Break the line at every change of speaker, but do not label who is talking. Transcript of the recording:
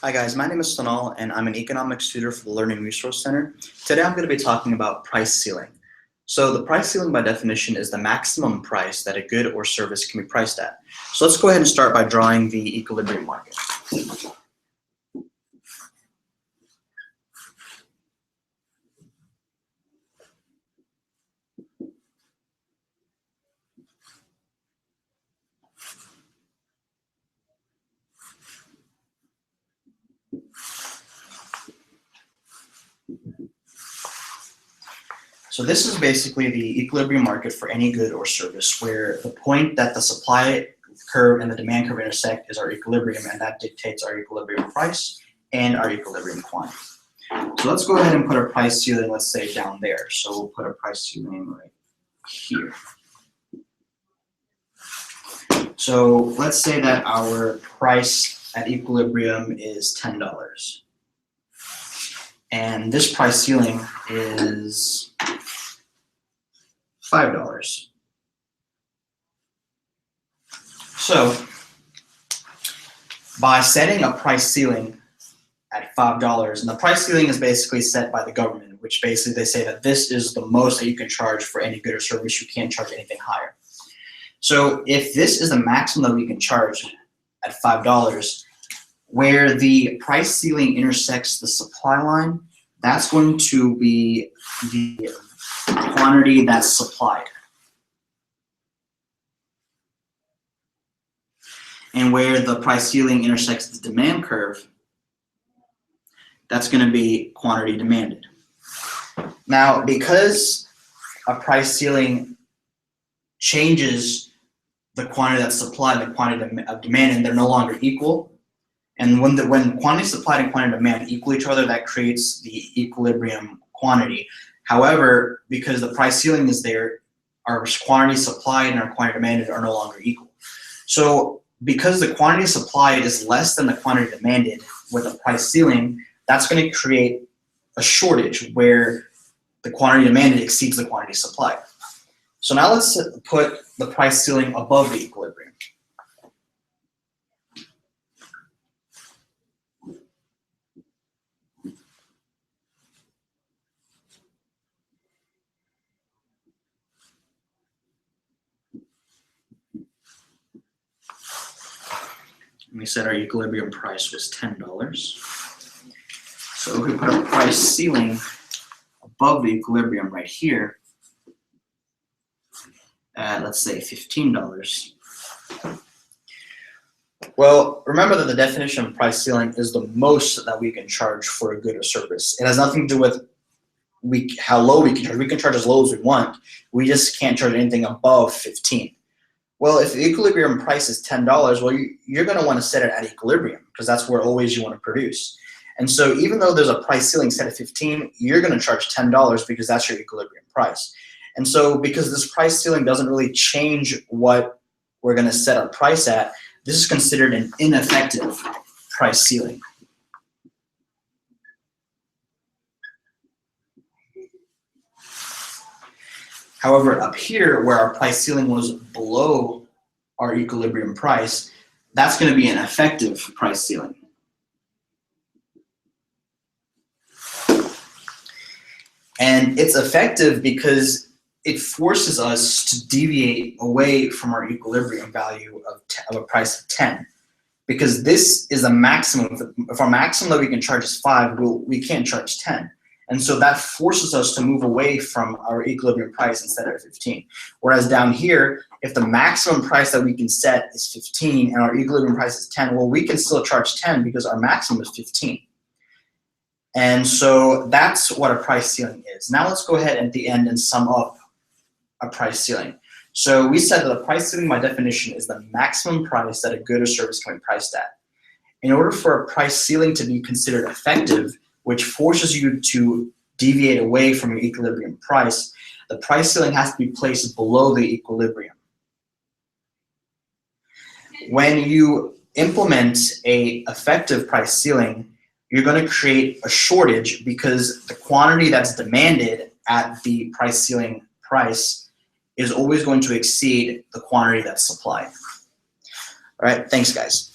Hi guys, my name is Sanal and I'm an economics tutor for the Learning Resource Center. Today I'm going to be talking about price ceiling. So the price ceiling by definition is the maximum price that a good or service can be priced at. So let's go ahead and start by drawing the equilibrium market. So this is basically the equilibrium market for any good or service, where the point that the supply curve and the demand curve intersect is our equilibrium, and that dictates our equilibrium price and our equilibrium quantity. So let's go ahead and put a price ceiling, let's say down there. So we'll put a price ceiling right here. So let's say that our price at equilibrium is $10. And this price ceiling is $5. So by setting a price ceiling at $5, and the price ceiling is basically set by the government, which basically they say that this is the most that you can charge for any good or service. You can't charge anything higher. So if this is the maximum that we can charge at $5, where the price ceiling intersects the supply line, that's going to be the quantity that's supplied. And where the price ceiling intersects the demand curve, that's going to be quantity demanded. Now, because a price ceiling changes the quantity that's supplied and the quantity of demand, and they're no longer equal, and when quantity supplied and quantity demand equal each other, that creates the equilibrium quantity. However, because the price ceiling is there, our quantity supplied and our quantity demanded are no longer equal. So because the quantity supplied is less than the quantity demanded with a price ceiling, that's going to create a shortage where the quantity demanded exceeds the quantity supplied. So now let's put the price ceiling above the equilibrium. We said our equilibrium price was $10. So if we put a price ceiling above the equilibrium right here at, let's say, $15. Well, remember that the definition of price ceiling is the most that we can charge for a good or service. It has nothing to do with how low we can charge. We can charge as low as we want. We just can't charge anything above 15. Well, if the equilibrium price is $10, well, you're going to want to set it at equilibrium because that's where always you want to produce. And so even though there's a price ceiling set at 15, you're going to charge $10 because that's your equilibrium price. And so because this price ceiling doesn't really change what we're going to set our price at, this is considered an ineffective price ceiling. However, up here where our price ceiling was below our equilibrium price, that's going to be an effective price ceiling. And it's effective because it forces us to deviate away from our equilibrium value of a price of 10. Because this is a maximum. If our maximum that we can charge is 5, we can't charge 10. And so that forces us to move away from our equilibrium price instead of 15. Whereas down here, if the maximum price that we can set is 15 and our equilibrium price is 10, well, we can still charge 10 because our maximum is 15. And so that's what a price ceiling is. Now let's go ahead at the end and sum up a price ceiling. So we said that a price ceiling by definition is the maximum price that a good or service can be priced at. In order for a price ceiling to be considered effective, which forces you to deviate away from your equilibrium price, the price ceiling has to be placed below the equilibrium. When you implement an effective price ceiling, you're going to create a shortage because the quantity that's demanded at the price ceiling price is always going to exceed the quantity that's supplied. All right, thanks guys.